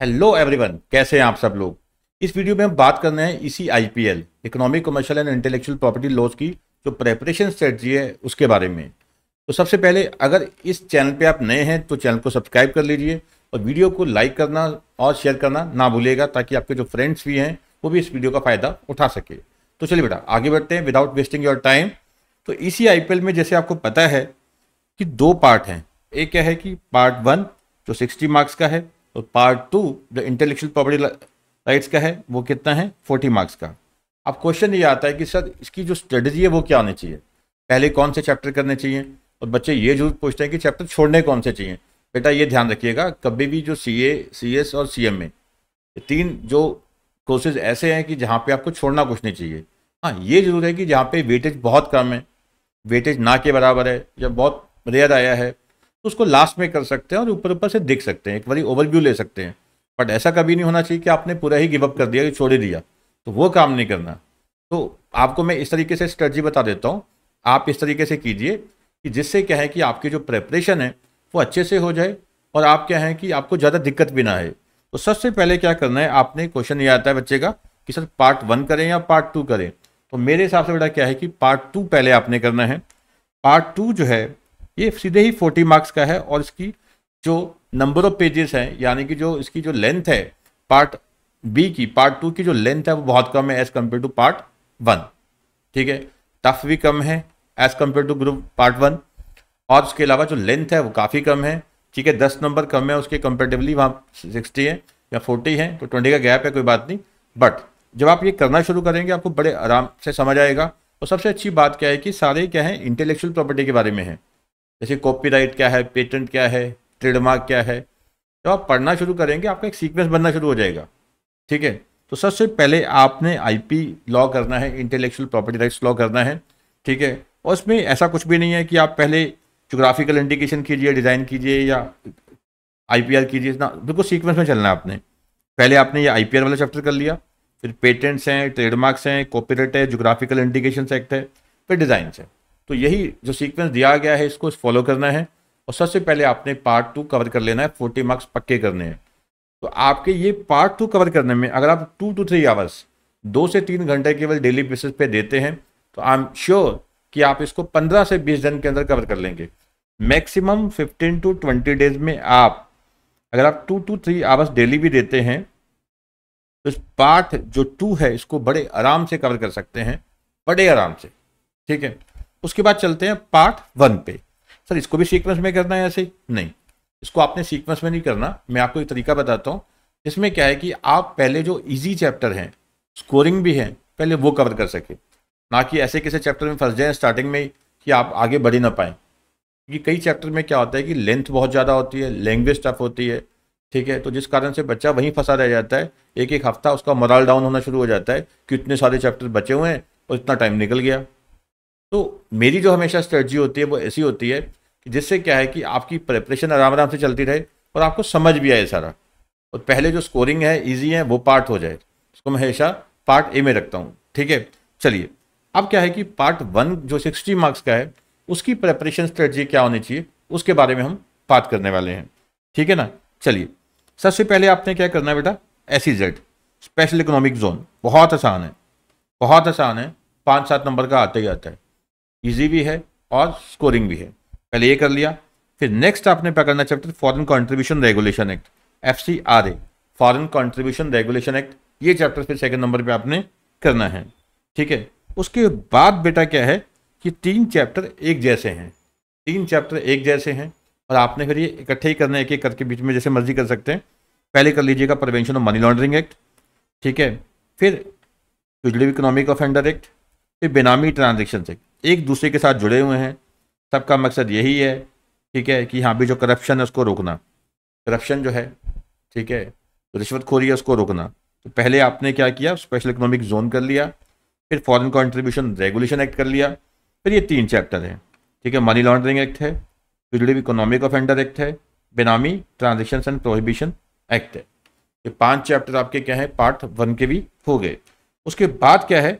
Hello everyone, कैसे हैं आप सब लोग। इस वीडियो में हम बात करने हैं इसी IPL economic commercial and intellectual property laws की जो प्रेपरेशन स्ट्रेटजी है उसके बारे में। तो सबसे पहले अगर इस चैनल पे आप नए हैं तो चैनल को सब्सक्राइब कर लीजिए और वीडियो को लाइक करना और शेयर करना ना भूलिएगा ताकि आपके जो फ्रेंड्स भी हैं वो भी इस वीडियो का फ़ायदा उठा सके। तो चलिए बेटा आगे बढ़ते हैं विदाउट वेस्टिंग योर टाइम। तो इसी आईपीएल में जैसे आपको पता है कि दो पार्ट हैं। एक क्या है कि पार्ट वन जो 60 मार्क्स का है और पार्ट टू जो इंटेलेक्चुअल प्रॉपर्टी राइट्स का है वो कितना है 40 मार्क्स का। अब क्वेश्चन ये आता है कि सर इसकी जो स्ट्रेटजी है वो क्या होनी चाहिए, पहले कौन से चैप्टर करने चाहिए, और बच्चे ये जरूर पूछते हैं कि चैप्टर छोड़ने कौन से चाहिए। बेटा ये ध्यान रखिएगा कभी भी जो सीए सीएस और सीएमए ये तीन जो कोर्सेज ऐसे हैं कि जहाँ पे आपको छोड़ना कुछ नहीं चाहिए। हाँ ये जरूर है कि जहाँ पे वेटेज बहुत कम है, वेटेज ना के बराबर है या बहुत रेयर आया है तो उसको लास्ट में कर सकते हैं और ऊपर ऊपर से देख सकते हैं, एक बारी ओवरव्यू ले सकते हैं। बट ऐसा कभी नहीं होना चाहिए कि आपने पूरा ही गिव अप कर दिया कि छोड़ ही दिया, तो वो काम नहीं करना। तो आपको मैं इस तरीके से स्ट्रेटजी बता देता हूँ, आप इस तरीके से कीजिए कि जिससे क्या है कि आपकी जो प्रेपरेशन है वो अच्छे से हो जाए और आप क्या है कि आपको ज़्यादा दिक्कत भी ना आए। तो सबसे पहले क्या करना है, आपने क्वेश्चन ये आता है बच्चे का कि सर पार्ट वन करें या पार्ट टू करें। तो मेरे हिसाब से बेटा क्या है कि पार्ट टू पहले आपने करना है। पार्ट टू जो है ये सीधे ही 40 मार्क्स का है और इसकी जो नंबर ऑफ पेजेस हैं यानी कि जो इसकी जो लेंथ है पार्ट बी की, पार्ट टू की जो लेंथ है वो बहुत कम है as compare to part one. ठीक है, टफ भी कम है as compare to group part one और उसके अलावा जो लेंथ है वो काफ़ी कम है। ठीक है, 10 नंबर कम है उसके कंपेरेटिवली, वहाँ 60 है या 40 है तो 20 का गैप है, कोई बात नहीं। बट जब आप ये करना शुरू करेंगे आपको बड़े आराम से समझ आएगा। और सबसे अच्छी बात क्या है कि सारे क्या है इंटेलेक्चुअल प्रॉपर्टी के बारे में है, जैसे कॉपीराइट क्या है, पेटेंट क्या है, ट्रेडमार्क क्या है। जब आप पढ़ना शुरू करेंगे आपका एक सीक्वेंस बनना शुरू हो जाएगा। ठीक है, तो सबसे पहले आपने आईपी लॉ करना है, इंटेलेक्चुअल प्रॉपर्टी राइट्स लॉ करना है। ठीक है, और उसमें ऐसा कुछ भी नहीं है कि आप पहले जोग्राफिकल इंडिकेशन कीजिए, डिज़ाइन कीजिए या आईपीआर कीजिए ना, बिल्कुल सीक्वेंस में चलना है आपने। पहले आपने ये आईपीआर वाला चैप्टर कर लिया, फिर पेटेंट्स हैं, ट्रेडमार्क्स हैं, कॉपीराइट है, जोग्राफिकल इंडिकेशन एक्ट है, फिर डिज़ाइंस है। तो यही जो सीक्वेंस दिया गया है इसको फॉलो करना है और सबसे पहले आपने पार्ट टू कवर कर लेना है, 40 मार्क्स पक्के करने हैं। तो आपके ये पार्ट टू कवर करने में अगर आप 2 to 3 आवर्स 2 से 3 घंटे केवल डेली बेसिस पे देते हैं तो आई एम श्योर कि आप इसको 15 से 20 दिन के अंदर कवर कर लेंगे। मैक्सिमम 15 to 20 डेज में आप अगर आप 2 to 3 आवर्स डेली भी देते हैं तो इस पार्ट जो 2 है इसको बड़े आराम से कवर कर सकते हैं, बड़े आराम से। ठीक है, उसके बाद चलते हैं पार्ट वन पे। सर इसको भी सीक्वेंस में करना है? ऐसे नहीं, इसको आपने सीक्वेंस में नहीं करना। मैं आपको एक तरीका बताता हूँ। इसमें क्या है कि आप पहले जो इजी चैप्टर हैं, स्कोरिंग भी है, पहले वो कवर कर सके, ना कि ऐसे किसी चैप्टर में फंस जाए स्टार्टिंग में कि आप आगे बढ़ ही ना पाएँ। क्योंकि कई चैप्टर में क्या होता है कि लेंथ बहुत ज़्यादा होती है, लैंग्वेज टफ होती है। ठीक है, तो जिस कारण से बच्चा वहीं फंसा रह जाता है, एक एक हफ्ता उसका मोरल डाउन होना शुरू हो जाता है कि इतने सारे चैप्टर बचे हुए हैं और इतना टाइम निकल गया। तो मेरी जो हमेशा स्ट्रेटजी होती है वो ऐसी होती है कि जिससे क्या है कि आपकी प्रिपरेशन आराम आराम से चलती रहे और आपको समझ भी आए सारा, और पहले जो स्कोरिंग है ईजी है वो पार्ट हो जाए। इसको मैं हमेशा पार्ट ए में रखता हूँ। ठीक है, चलिए अब क्या है कि पार्ट वन जो 60 मार्क्स का है उसकी प्रिपरेशन स्ट्रेटजी क्या होनी चाहिए उसके बारे में हम बात करने वाले हैं। ठीक है ना, चलिए सबसे पहले आपने क्या करना है बेटा, SEZ स्पेशल इकोनॉमिक जोन बहुत आसान है, बहुत आसान है, 5-7 नंबर का आता ही आता है, इजी भी है और स्कोरिंग भी है। पहले ये कर लिया, फिर नेक्स्ट आपने पकड़ना chapter foreign contribution regulation act, FCRA foreign contribution regulation act. ये चैप्टर फिर सेकंड नंबर पे आपने करना है। ठीक है, उसके बाद बेटा क्या है कि 3 चैप्टर एक जैसे हैं, 3 चैप्टर एक जैसे हैं और आपने फिर ये इकट्ठे ही करना है, एक एक करके बीच में जैसे मर्जी कर सकते हैं। पहले कर लीजिएगा prevention of money laundering act. ठीक है, फिर फ्यूजिटिव इकोनॉमिक ऑफेंडर एक्ट, फिर बेनामी ट्रांजेक्शन एक्ट, एक दूसरे के साथ जुड़े हुए हैं। सबका मकसद यही है, ठीक है, कि यहाँ भी जो करप्शन है उसको रोकना, करप्शन जो है, ठीक है, तो रिश्वतखोरी है उसको रोकना। तो पहले आपने क्या किया, स्पेशल इकोनॉमिक जोन कर लिया, फिर फॉरेन कंट्रीब्यूशन रेगुलेशन एक्ट कर लिया, फिर ये 3 चैप्टर हैं। ठीक है, मनी लॉन्ड्रिंग एक्ट है, फ्यूजिटिव इकोनॉमिक ऑफेंडर एक्ट है, बेनामी ट्रांजेक्शन एंड प्रोहिबिशन एक्ट है। ये 5 चैप्टर आपके क्या है पार्ट वन के भी हो गए। उसके बाद क्या है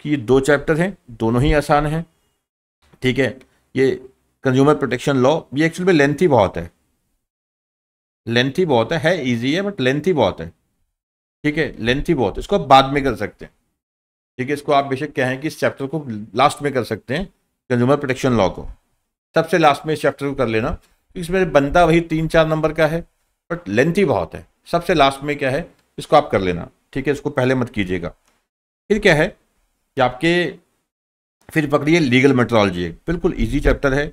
कि ये 2 चैप्टर हैं, दोनों ही आसान हैं। ठीक है, ये कंज्यूमर प्रोटेक्शन लॉ, ये एक्चुअल में लेंथ ही बहुत है, लेंथी बहुत है इजी है बट लेंथी बहुत है, ठीक है, लेंथी बहुत, इसको आप बाद में कर सकते हैं, ठीक है, इसको आप बेशक कहें कि इस चैप्टर को लास्ट में कर सकते हैं, कंज्यूमर प्रोटेक्शन लॉ को सबसे लास्ट में इस चैप्टर को कर लेना, इसमें बनता वही 3-4 नंबर का है बट लेंथी बहुत है, सबसे लास्ट में क्या है इसको आप कर लेना, ठीक है, इसको पहले मत कीजिएगा। फिर क्या है कि आपके फिर पकड़िए लीगल मेट्रोलॉजी, बिल्कुल इजी चैप्टर है,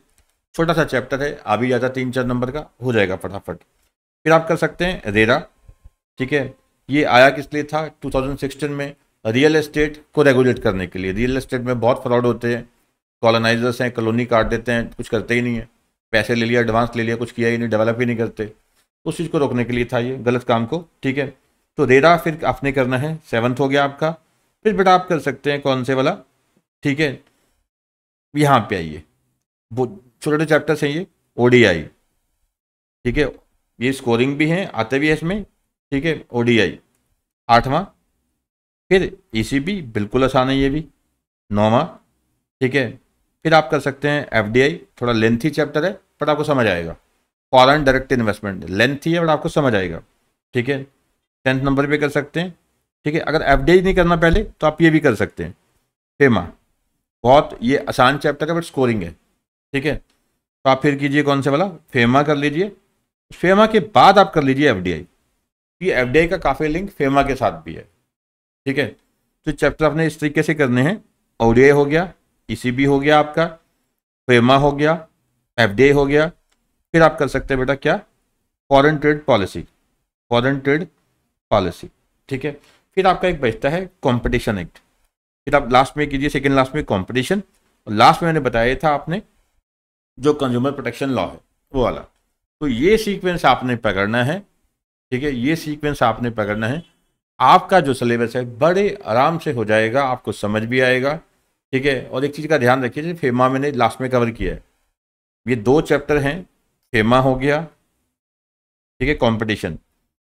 छोटा सा चैप्टर है, आ भी जाता 3-4 नंबर का, हो जाएगा फटाफट। फिर आप कर सकते हैं रेरा, ठीक है, ये आया किस लिए था 2016 में, रियल एस्टेट को रेगुलेट करने के लिए। रियल एस्टेट में बहुत फ्रॉड होते हैं, कॉलोनाइजर्स हैं, कॉलोनी काट देते हैं, कुछ करते ही नहीं है, पैसे ले लिया, एडवांस ले लिया, कुछ किया ही नहीं, डेवलप ही नहीं करते, उस चीज़ को रोकने के लिए था ये गलत काम को, ठीक है। तो रेरा फिर आपने करना है, 7th हो गया आपका। फिर बेटा आप कर सकते हैं कौन से वाला, ठीक है, यहाँ पे आइए, वो छोटे छोटे चैप्टर्स हैं ये, ओडीआई, ठीक है, ये स्कोरिंग भी हैं, आते भी है इसमें, ठीक है, ओडीआई 8वां। फिर ईसीबी बिल्कुल आसान है ये भी, 9वां, ठीक है। फिर आप कर सकते हैं एफडीआई, थोड़ा लेंथी चैप्टर है बट आपको समझ आएगा, फॉरेन डायरेक्ट इन्वेस्टमेंट लेंथी है बट आपको समझ आएगा, ठीक है, 10th नंबर पे कर सकते हैं, ठीक है। अगर एफडीआई नहीं करना पहले तो आप ये भी कर सकते हैं, फेमा, बहुत ये आसान चैप्टर है बट स्कोरिंग है, ठीक है। तो आप फिर कीजिए कौन से वाला, फेमा कर लीजिए, फेमा के बाद आप कर लीजिए एफडीआई, ये एफडीआई का काफ़ी लिंक फेमा के साथ भी है, ठीक है। तो चैप्टर आपने इस तरीके से करने हैं, ओडीआई हो गया, ईसीबी हो गया आपका, फेमा हो गया, एफडीआई हो गया। फिर आप कर सकते हैं बेटा क्या, foreign trade policy, foreign trade policy, ठीक है। फिर आपका एक बचता है कंपटीशन एक्ट, फिर आप लास्ट में कीजिए, सेकंड लास्ट में कंपटीशन, और लास्ट में मैंने बताया था आपने जो कंज्यूमर प्रोटेक्शन लॉ है वो वाला। तो ये सीक्वेंस आपने पकड़ना है, ठीक है, ये सीक्वेंस आपने पकड़ना है, आपका जो सिलेबस है बड़े आराम से हो जाएगा, आपको समझ भी आएगा, ठीक है। और एक चीज़ का ध्यान रखिए, जैसे फेमा मैंने लास्ट में कवर किया है, ये 2 चैप्टर हैं, फेमा हो गया, ठीक है, कंपटीशन,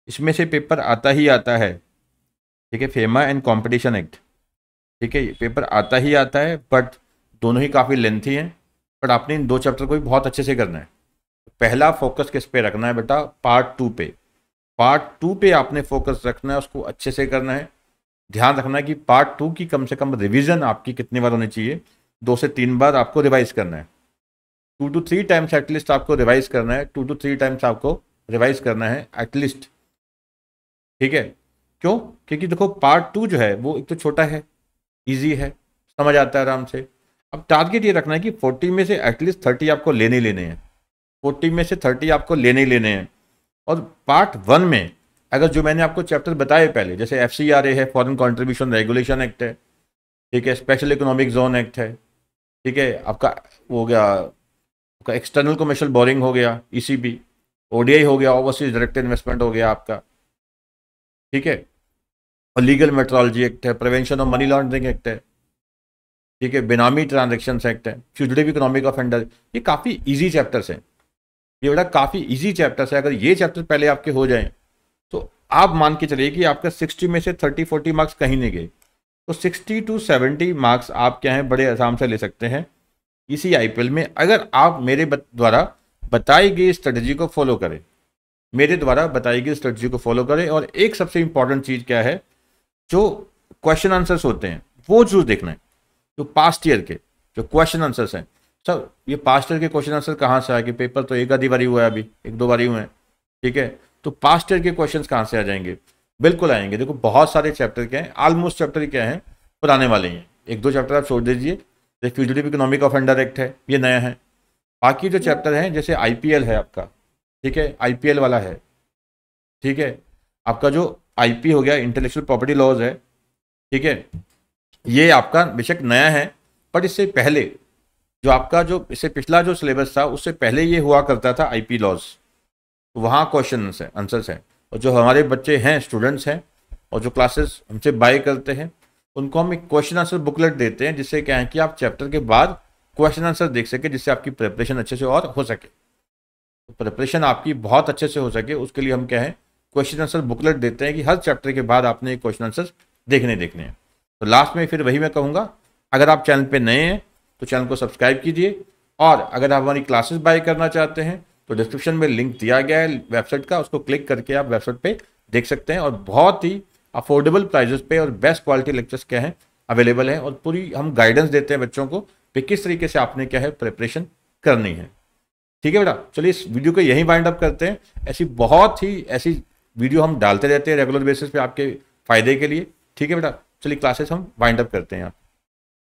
इसमें से पेपर आता ही आता है, ठीक है, फेमा एंड कंपटीशन एक्ट, ठीक है, पेपर आता ही आता है बट दोनों ही काफ़ी लेंथी हैं, बट आपने इन 2 चैप्टर को भी बहुत अच्छे से करना है। पहला फोकस किस पे रखना है बेटा, पार्ट 2 पे, पार्ट 2 पे आपने फोकस रखना है, उसको अच्छे से करना है। ध्यान रखना है कि पार्ट 2 की कम से कम रिवीजन आपकी कितनी बार होनी चाहिए, 2 से 3 बार आपको रिवाइज करना है, 2 to 3 टाइम्स एटलीस्ट आपको रिवाइज करना है, 2 to 3 टाइम्स आपको रिवाइज करना है एटलीस्ट, ठीक है। क्यों, क्योंकि देखो पार्ट 2 जो है वो एक तो छोटा है, ईजी है, समझ आता है आराम से। अब टारगेट ये रखना है कि 40 में से एटलीस्ट 30 आपको लेने ही लेने हैं, 40 में से 30 आपको लेने ही लेने हैं। और पार्ट 1 में अगर जो मैंने आपको चैप्टर बताए पहले, जैसे एफसीआरए है, फॉरेन कंट्रीब्यूशन रेगुलेशन एक्ट है, ठीक है, स्पेशल इकोनॉमिक जोन एक्ट है, ठीक है, आपका हो गया, आपका एक्सटर्नल कमर्शियल बोरिंग हो गया, ईसीबी, ओडीआई हो गया, ओवरसीज डायरेक्ट इन्वेस्टमेंट हो गया आपका, ठीक है, और लीगल मेट्रोलॉजी एक्ट है, prevention of money laundering act है, ठीक है, बेनामी ट्रांजेक्शन एक्ट है, फ्यूजिटिव इकोनॉमिक ऑफेंडर, ये काफ़ी ईजी चैप्टर्स हैं, ये बड़ा काफ़ी इजी चैप्टर्स है। अगर ये चैप्टर पहले आपके हो जाएं तो आप मान के चलिए कि आपका 60 में से 30-40 मार्क्स कहीं नहीं गए, तो 60 to 70 मार्क्स आप क्या हैं बड़े आराम से ले सकते हैं इसी आईपीएल में, अगर आप मेरे द्वारा बताई गई स्ट्रेटजी को फॉलो करें, मेरे द्वारा बताई गई स्ट्रेटजी को फॉलो करें। और एक सबसे इंपॉर्टेंट चीज़ क्या है, जो क्वेश्चन आंसर्स होते हैं वो जरूर देखना है, जो पास्ट ईयर के जो क्वेश्चन आंसर्स हैं। सर ये पास्ट ईयर के क्वेश्चन आंसर कहाँ से आए, कि पेपर तो एक आधी बारी हुआ है, अभी 1-2 बारी हुए हैं, ठीक है, तो पास्ट ईयर के क्वेश्चंस कहाँ से आ जाएंगे, बिल्कुल आएंगे। देखो बहुत सारे चैप्टर क्या हैं, ऑलमोस्ट चैप्टर क्या हैं पुराने वाले हैं, 1-2 चैप्टर आप छोड़ दीजिए, जैसे फ्यूजिटिव इकोनॉमिक ऑफेंडर एक्ट है, ये नया है। बाकी जो चैप्टर हैं जैसे आईपीएल है आपका, ठीक है, आईपीएल वाला है, ठीक है, आपका जो आईपी हो गया, इंटेलेक्चुअल प्रॉपर्टी लॉज है, ठीक है, ये आपका बेशक नया है, बट इससे पहले जो आपका जो इससे पिछला जो सिलेबस था उससे पहले ये हुआ करता था आईपी लॉज, वहाँ क्वेश्चन आंसर्स हैं। और जो हमारे बच्चे हैं, स्टूडेंट्स हैं, और जो क्लासेस हमसे बाय करते हैं, उनको हम एक क्वेश्चन आंसर बुकलेट देते हैं, जिससे क्या है कि आप चैप्टर के बाद क्वेश्चन आंसर देख सके, जिससे आपकी प्रिपरेशन अच्छे से और हो सके, तो प्रिपरेशन आपकी बहुत अच्छे से हो सके, उसके लिए हम क्या है क्वेश्चन आंसर बुकलेट देते हैं कि हर चैप्टर के बाद आपने एक क्वेश्चन आंसर देखने हैं। तो लास्ट में फिर वही मैं कहूँगा, अगर आप चैनल पर नए हैं तो चैनल को सब्सक्राइब कीजिए, और अगर आप हमारी क्लासेस बाय करना चाहते हैं तो डिस्क्रिप्शन में लिंक दिया गया है वेबसाइट का, उसको क्लिक करके आप वेबसाइट पे देख सकते हैं। और बहुत ही अफोर्डेबल प्राइजेस पे और बेस्ट क्वालिटी लेक्चर्स क्या हैं अवेलेबल हैं, और पूरी हम गाइडेंस देते हैं बच्चों को कि किस तरीके से आपने क्या है प्रिपरेशन करनी है। ठीक है बेटा, चलिए इस वीडियो को यहीं वाइंड अप करते हैं। ऐसी वीडियो हम डालते रहते हैं रेगुलर बेसिस पे आपके फायदे के लिए। ठीक है बेटा, चलिए क्लासेस हम वाइंड अप करते हैं यहाँ।